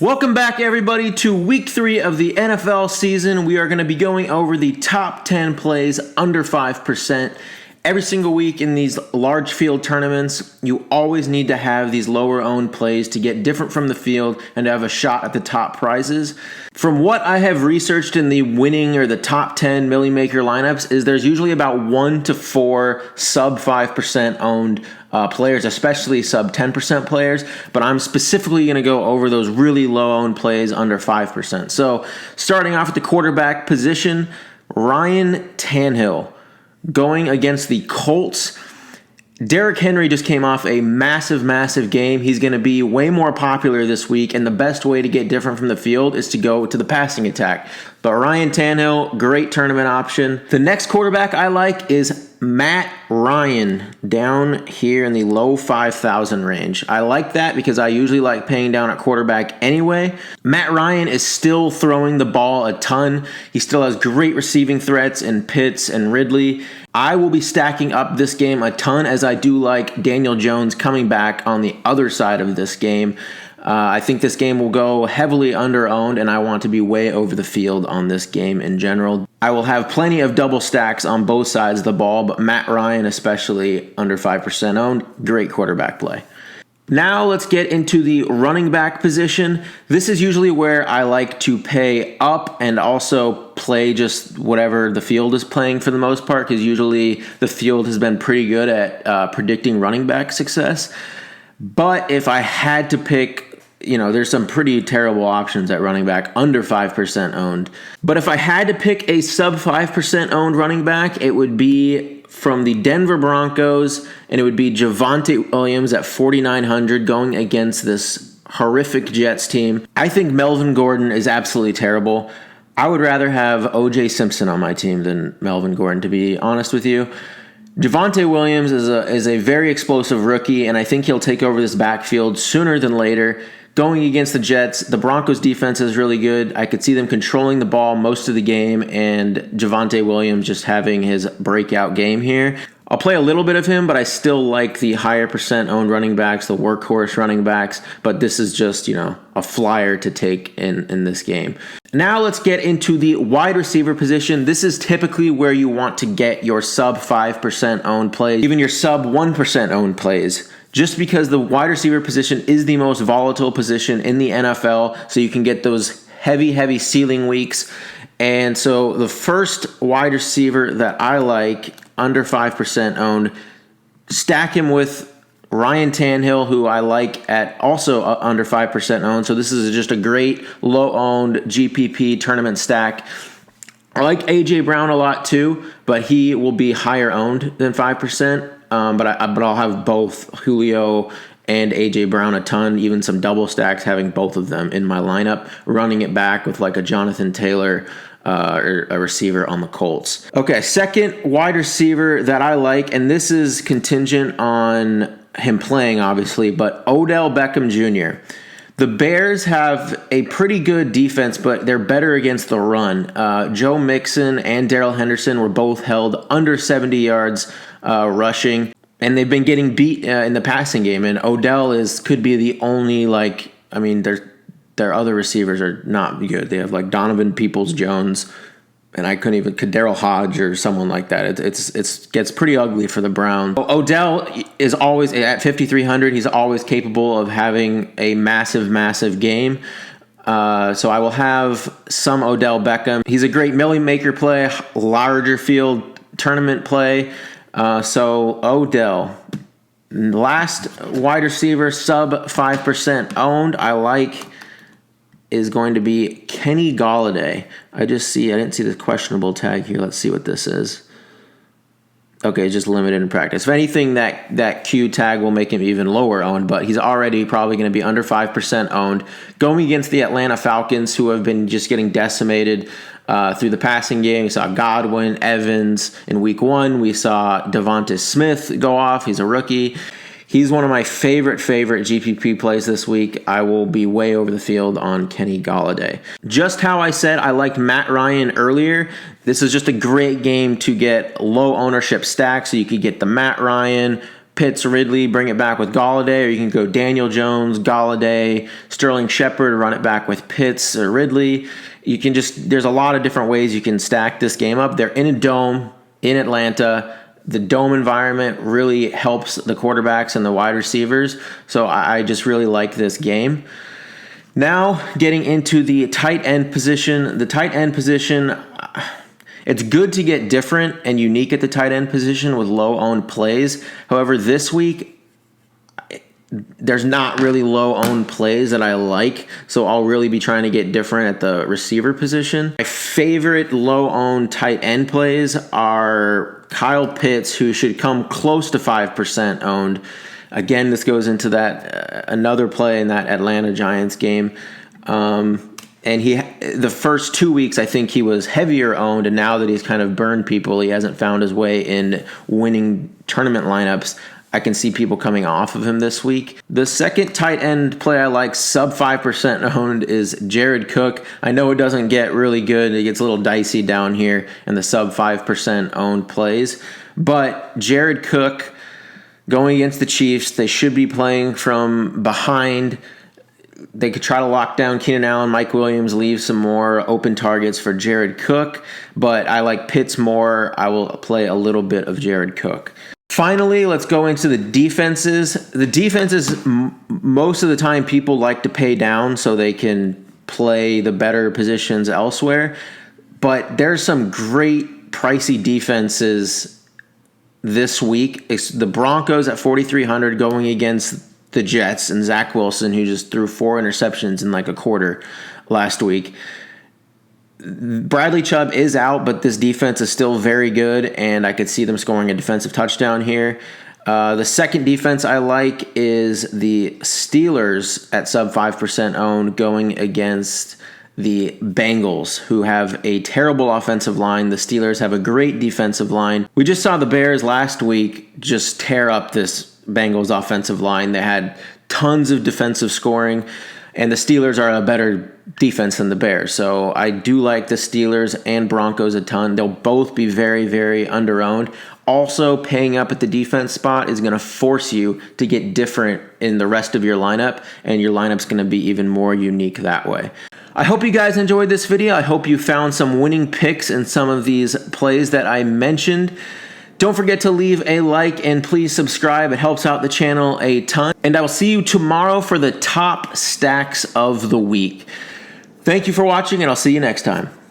Welcome back, everybody, to week 3 of the NFL season. We are going to be going over the top 10 plays under 5%. Every single week in these large field tournaments, you always need to have these lower-owned plays to get different from the field and to have a shot at the top prizes. From what I have researched in the winning or the top 10 Millie Maker lineups, is there's usually about 1 to 4 sub 5% owned players, especially sub 10% players, but I'm specifically going to go over those really low-owned plays under 5%. So starting off at the quarterback position, Ryan Tanhill going against the Colts. Derrick Henry just came off a massive game. He's going to be way more popular this week, and the best way to get different from the field is to go to the passing attack. But Ryan Tanhill, great tournament option. The next quarterback I like is Matt Ryan, down here in the low 5,000 range. I like that because I usually like paying down at quarterback anyway. Matt Ryan is still throwing the ball a ton. He still has great receiving threats in Pitts and Ridley. I will be stacking up this game a ton, as I do like Daniel Jones coming back on the other side of this game. I think this game will go heavily under-owned, and I want to be way over the field on this game in general. I will have plenty of double stacks on both sides of the ball, but Matt Ryan, especially under 5% owned, great quarterback play. Now let's get into the running back position. This is usually where I like to pay up and also play just whatever the field is playing for the most part, because usually the field has been pretty good at predicting running back success. But if I had to pick, there's some pretty terrible options at running back under 5% owned. But if I had to pick a sub 5% owned running back, it would be from the Denver Broncos, and it would be Javonte Williams at 4,900 going against this horrific Jets team. I think Melvin Gordon is absolutely terrible. I would rather have O.J. Simpson on my team than Melvin Gordon, to be honest with you. Javonte Williams is a very explosive rookie, and I think he'll take over this backfield sooner than later. Going against the Jets, the Broncos defense is really good. I could see them controlling the ball most of the game, and Javonte Williams just having his breakout game here. I'll play a little bit of him, but I still like the higher percent owned running backs, the workhorse running backs, but this is just, a flyer to take in this game. Now let's get into the wide receiver position. This is typically where you want to get your sub 5% owned plays, even your sub 1% owned plays, just because the wide receiver position is the most volatile position in the NFL, so you can get those heavy ceiling weeks. And so the first wide receiver that I like, under 5% owned, stack him with Ryan Tanhill, who I like at also under 5% owned. So this is just a great low-owned GPP tournament stack. I like A.J. Brown a lot too, but he will be higher owned than 5%. But I'll have both Julio and A.J. Brown a ton, even some double stacks, having both of them in my lineup, running it back with like a Jonathan Taylor or a receiver on the Colts. Okay, second wide receiver that I like, and this is contingent on him playing, obviously, but Odell Beckham Jr. The Bears have a pretty good defense, but they're better against the run. Joe Mixon and Darrell Henderson were both held under 70 yards rushing, and they've been getting beat in the passing game. And Odell could be the only their other receivers are not good. They have like Donovan Peoples-Jones, and Darrell Hodge or someone like that. It gets pretty ugly for the Browns. Odell is always at 5,300. He's always capable of having a massive game. So I will have some Odell Beckham. He's a great Millie Maker play, larger field tournament play. So Odell. Last wide receiver, sub 5% owned, I like, is going to be Kenny Golladay. I didn't see the questionable tag here. Let's see what this is. Okay, just limited in practice. If anything, that Q tag will make him even lower owned, but he's already probably going to be under 5% owned. Going against the Atlanta Falcons, who have been just getting decimated through the passing game. We saw Godwin, Evans in week 1. We saw Devonta Smith go off. He's a rookie. He's one of my favorite GPP plays this week. I will be way over the field on Kenny Golladay. Just how I said I liked Matt Ryan earlier, this is just a great game to get low ownership stacks. So you could get the Matt Ryan Pitts, Ridley, bring it back with Galladay, or you can go Daniel Jones, Galladay, Sterling Shepard, run it back with Pitts or Ridley. You can there's a lot of different ways you can stack this game up. They're in a dome in Atlanta. The dome environment really helps the quarterbacks and the wide receivers. So I just really like this game. Now getting into the tight end position. The tight end position, it's good to get different and unique at the tight end position with low-owned plays. However, this week, there's not really low-owned plays that I like, so I'll really be trying to get different at the receiver position. My favorite low-owned tight end plays are Kyle Pitts, who should come close to 5% owned. Again, this goes into that another play in that Atlanta Giants game. And the first 2 weeks, I think he was heavier owned, and now that he's kind of burned people, he hasn't found his way in winning tournament lineups. I can see people coming off of him this week. The second tight end play I like, sub 5% owned, is Jared Cook. I know it doesn't get really good. It gets a little dicey down here in the sub 5% owned plays. But Jared Cook going against the Chiefs, they should be playing from behind. They could try to lock down Keenan Allen, Mike Williams, leave some more open targets for Jared Cook. But I like Pitts more. I will play a little bit of Jared Cook. Finally, let's go into the defenses. The defenses, most of the time, people like to pay down so they can play the better positions elsewhere. But there's some great pricey defenses this week. It's the Broncos at 4,300 going against the Jets and Zach Wilson, who just threw 4 interceptions in like a quarter last week. Bradley Chubb is out, but this defense is still very good, and I could see them scoring a defensive touchdown here. The second defense I like is the Steelers at sub 5% owned going against the Bengals, who have a terrible offensive line. The Steelers have a great defensive line. We just saw the Bears last week just tear up this Bengals offensive line. They had tons of defensive scoring, and the Steelers are a better defense than the Bears. So I do like the Steelers and Broncos a ton. They'll both be very, very under-owned. Also, paying up at the defense spot is going to force you to get different in the rest of your lineup, and your lineup's going to be even more unique that way. I hope you guys enjoyed this video. I hope you found some winning picks in some of these plays that I mentioned. Don't forget to leave a like and please subscribe. It helps out the channel a ton. And I will see you tomorrow for the top stacks of the week. Thank you for watching, and I'll see you next time.